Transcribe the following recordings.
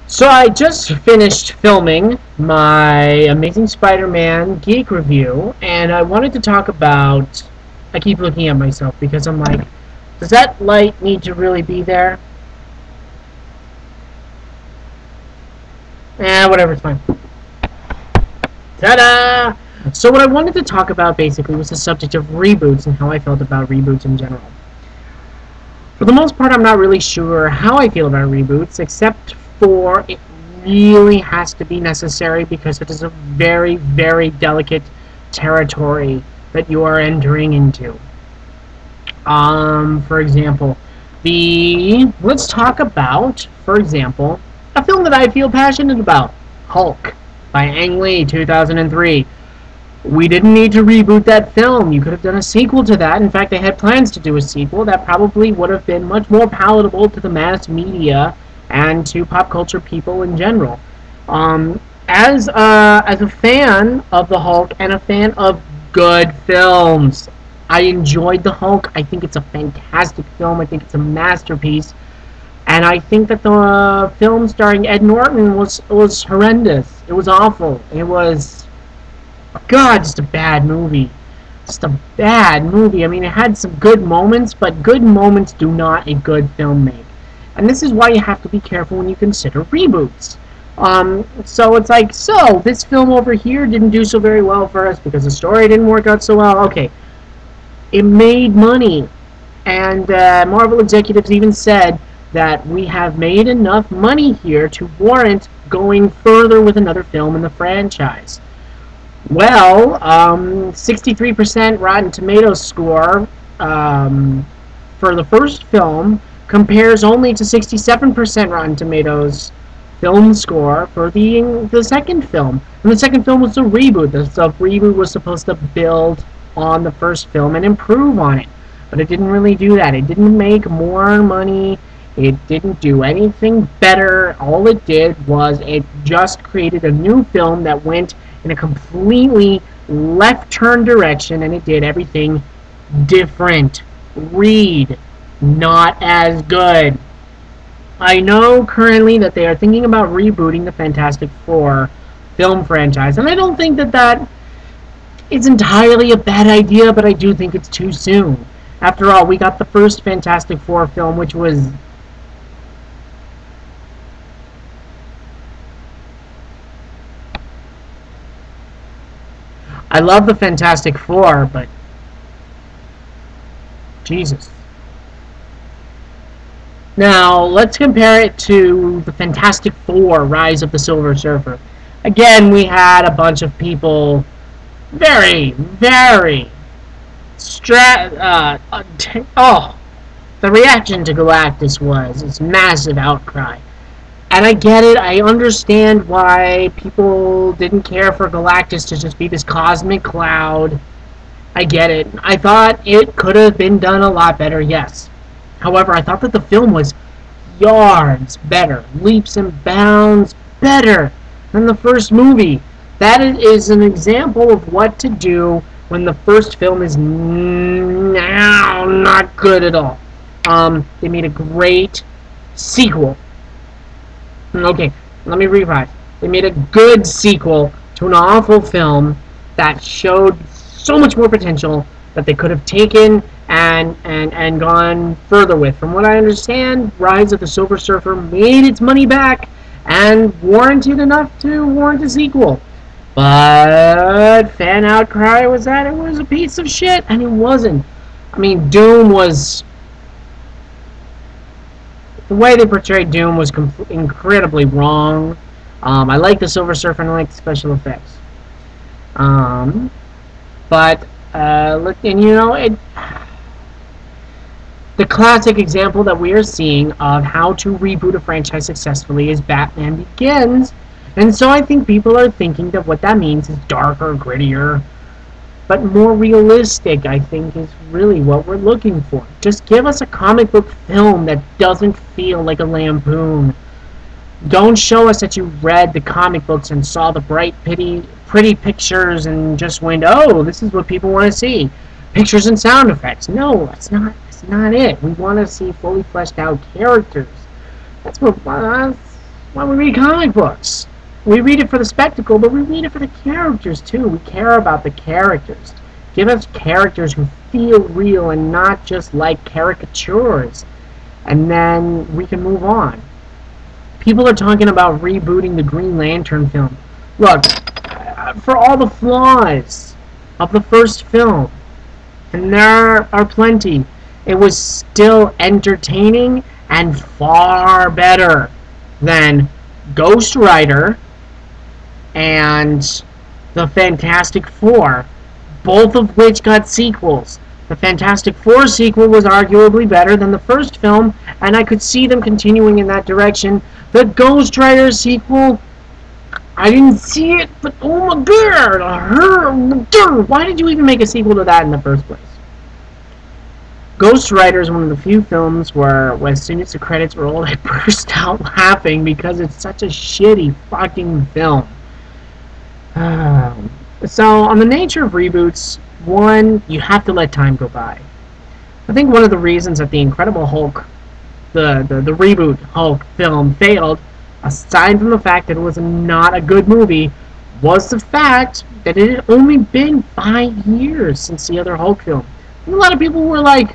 So I just finished filming my Amazing Spider-Man Geek review, and I wanted to talk about. I keep looking at myself because I'm like, does that light need to really be there? Whatever, it's fine. Ta-da! So what I wanted to talk about basically was the subject of reboots and how I felt about reboots in general. For the most part, I'm not really sure how I feel about reboots, except for it really has to be necessary because it is a very, very delicate territory that you are entering into. For example, let's talk about, for example, a film that I feel passionate about, Hulk, by Ang Lee, 2003. We didn't need to reboot that film. You could have done a sequel to that. In fact, they had plans to do a sequel that probably would have been much more palatable to the mass media and to pop culture people in general. As a fan of the Hulk and a fan of good films, I enjoyed the Hulk. I think it's a fantastic film. I think it's a masterpiece. And I think that the film starring Ed Norton was horrendous. It was awful. It was, God, just a bad movie. Just a bad movie. I mean, it had some good moments, but good moments do not a good film make. And this is why you have to be careful when you consider reboots. So it's like, so this film over here didn't do so very well for us because the story didn't work out so well. Okay, it made money, and Marvel executives even said that we have made enough money here to warrant going further with another film in the franchise. Well, 63% Rotten Tomatoes score for the first film compares only to 67% Rotten Tomatoes film score for the second film. And the second film was a reboot. The reboot was supposed to build on the first film and improve on it. But it didn't really do that. It didn't make more money. It didn't do anything better. All it did was it just created a new film that went in a completely left turn direction, and it did everything different. Read, not as good. I know currently that they are thinking about rebooting the Fantastic Four film franchise, and I don't think that that is entirely a bad idea, but I do think it's too soon. After all, we got the first Fantastic Four film, which was I love the Fantastic Four, but Jesus. Now, let's compare it to the Fantastic Four, Rise of the Silver Surfer. Again, we had a bunch of people very, very the reaction to Galactus was this massive outcry. And I get it, I understand why people didn't care for Galactus to just be this cosmic cloud. I get it. I thought it could have been done a lot better, yes. However, I thought that the film was yards better, leaps and bounds better than the first movie. That is an example of what to do when the first film is now not good at all. They made a great sequel. Okay, let me revise. They made a good sequel to an awful film that showed so much more potential that they could have taken and gone further with. From what I understand, Rise of the Silver Surfer made its money back and warranted enough to warrant a sequel. But fan outcry was that it was a piece of shit, and it wasn't. I mean, Doom was... The way they portrayed Doom was incredibly wrong. I like the Silver Surfer and I like the special effects. Look, and you know, the classic example that we are seeing of how to reboot a franchise successfully is Batman Begins. And so I think people are thinking that what that means is darker, grittier, but more realistic, I think, is really what we're looking for. Just give us a comic book film that doesn't feel like a lampoon. Don't show us that you read the comic books and saw the bright, pretty pictures and just went, oh, this is what people want to see. Pictures and sound effects. No, that's not it. We want to see fully fleshed out characters. That's what Well, we read comic books. We read it for the spectacle, but we read it for the characters too. We care about the characters. Give us characters who feel real and not just like caricatures. And then we can move on. People are talking about rebooting the Green Lantern film. Look, for all the flaws of the first film, and there are plenty, it was still entertaining and far better than Ghost Rider and the Fantastic Four, both of which got sequels. The Fantastic Four sequel was arguably better than the first film, and I could see them continuing in that direction. The Ghost Rider sequel, I didn't see it, but oh my god, why did you even make a sequel to that in the first place? Ghost Rider is one of the few films where as soon as the credits rolled, I burst out laughing because it's such a shitty fucking film. So, on the nature of reboots, one, you have to let time go by. I think one of the reasons that the Incredible Hulk, the reboot Hulk film failed, aside from the fact that it was not a good movie, was the fact that it had only been 5 years since the other Hulk film. And a lot of people were like,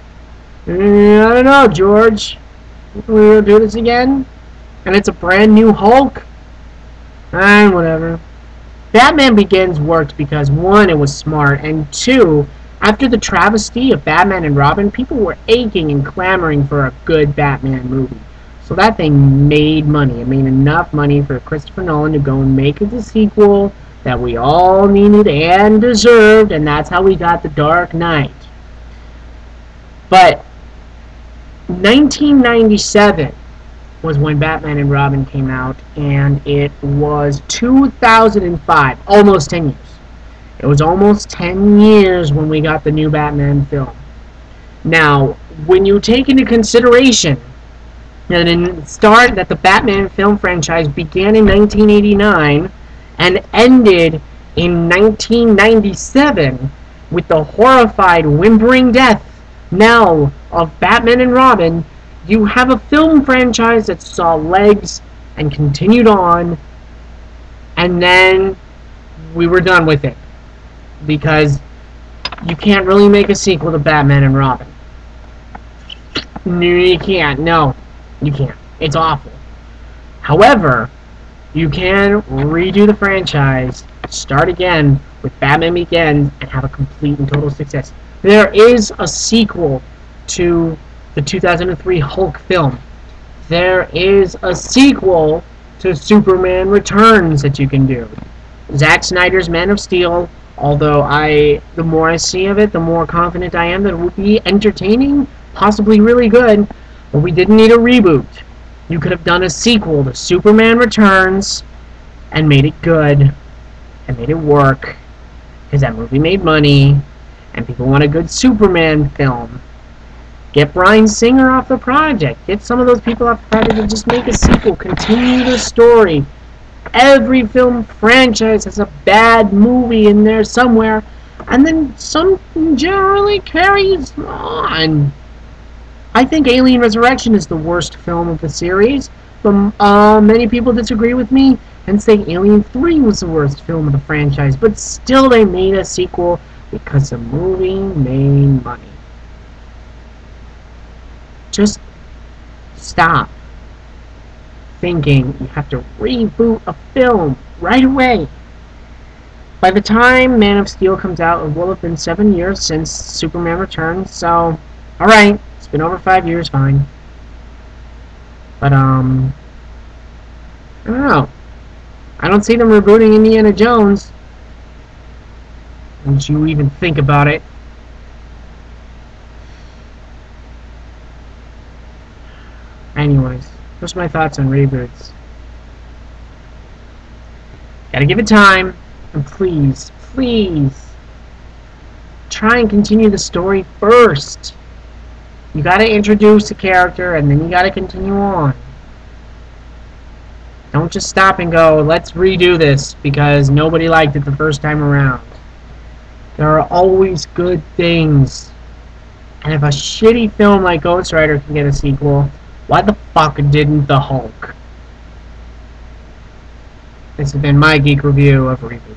I don't know, George, we'll do this again? And it's a brand new Hulk? And whatever. Batman Begins worked because, one, it was smart, and two, after the travesty of Batman and Robin, people were aching and clamoring for a good Batman movie. So that thing made money. It made enough money for Christopher Nolan to go and make it the sequel that we all needed and deserved, and that's how we got The Dark Knight. But 1997 was when Batman and Robin came out, and it was 2005, almost 10 years. It was almost 10 years when we got the new Batman film. Now, when you take into consideration that the Batman film franchise began in 1989 and ended in 1997 with the horrified, whimpering death now of Batman and Robin, you have a film franchise that saw legs and continued on, and then we were done with it. Because you can't really make a sequel to Batman and Robin. No, you can't. No, you can't. It's awful. However, you can redo the franchise, start again with Batman Begins, and have a complete and total success. There is a sequel to the 2003 Hulk film. There is a sequel to Superman Returns that you can do. Zack Snyder's Man of Steel, although the more I see of it, the more confident I am that it will be entertaining, possibly really good, but we didn't need a reboot. You could have done a sequel to Superman Returns and made it good and made it work, because that movie made money and people want a good Superman film. Get Bryan Singer off the project. Get some of those people off the project and just make a sequel. Continue the story. Every film franchise has a bad movie in there somewhere, and then something generally carries on. I think Alien Resurrection is the worst film of the series, but many people disagree with me and say Alien 3 was the worst film of the franchise, but still they made a sequel because the movie made money. Just stop thinking you have to reboot a film right away. By the time Man of Steel comes out, it will have been 7 years since Superman Returns, so, alright, it's been over 5 years, fine. But, I don't know. I don't see them rebooting Indiana Jones. Don't you even think about it. Anyways, those are my thoughts on reboots. Gotta give it time, and please, try and continue the story first. You gotta introduce a character, and then you gotta continue on. Don't just stop and go, let's redo this, because nobody liked it the first time around. There are always good things. And if a shitty film like Ghost Rider can get a sequel, why the fuck didn't the Hulk? This has been my geek review of Reboots.